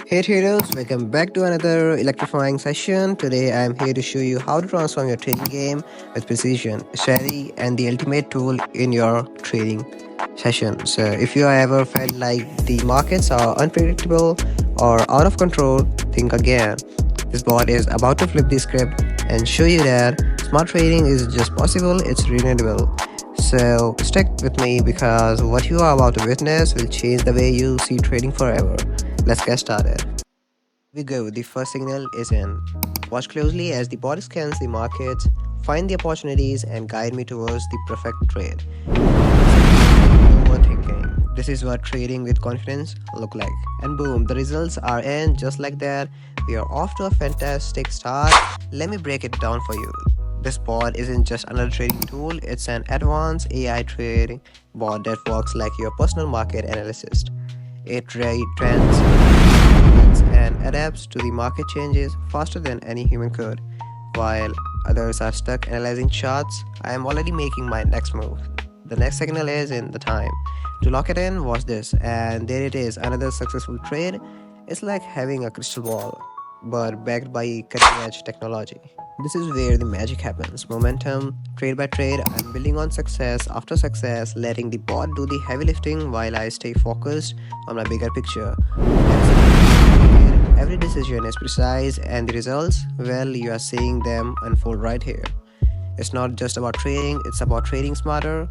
Hey traders, welcome back to another electrifying session. Today I am here to show you how to transform your trading game with precision, strategy and the ultimate tool in your trading session. So if you ever felt like the markets are unpredictable or out of control, think again. This bot is about to flip the script and show you that smart trading is just possible, it's renewable. So stick with me because what you are about to witness will change the way you see trading forever. Let's get started. We go. The first signal is in. Watch closely as the bot scans the markets, find the opportunities and guide me towards the perfect trade. No overthinking. This is what trading with confidence look like. And boom, the results are in just like that. We are off to a fantastic start. Let me break it down for you. This bot isn't just another trading tool, it's an advanced AI trading bot that works like your personal market analyst. It trends and adapts to the market changes faster than any human could. While others are stuck analyzing charts, I am already making my next move. The next signal is in the time. To lock it in, watch this, and there it is, another successful trade. It's like having a crystal ball, but backed by cutting-edge technology. This is where the magic happens. Momentum, trade by trade, I'm building on success after success, letting the bot do the heavy lifting while I stay focused on my bigger picture. Every decision is precise and the results, well, you are seeing them unfold right here. It's not just about trading, it's about trading smarter,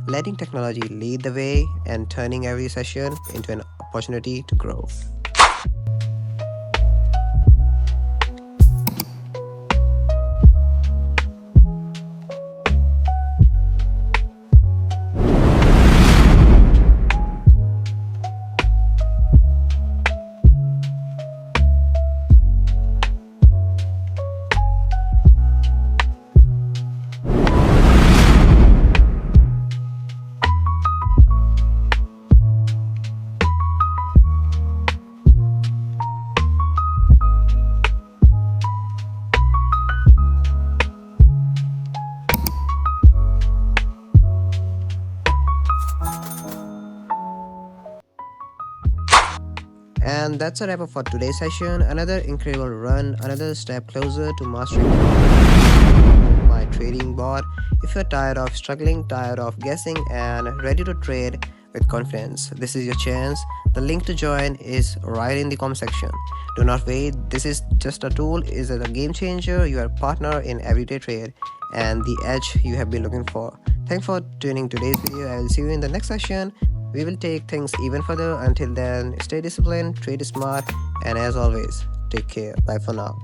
letting technology lead the way and turning every session into an opportunity to grow. And that's a wrap up for today's session. Another incredible run, another step closer to mastering my trading bot. If you're tired of struggling, tired of guessing, and ready to trade with confidence, this is your chance. The link to join is right in the comment section. Do not wait. This is just a tool, is a game changer. You are a partner in everyday trade and the edge you have been looking for. Thanks for tuning today's video. I will see you in the next session. We will take things even further. Until then, stay disciplined, trade smart, and as always, take care. Bye for now.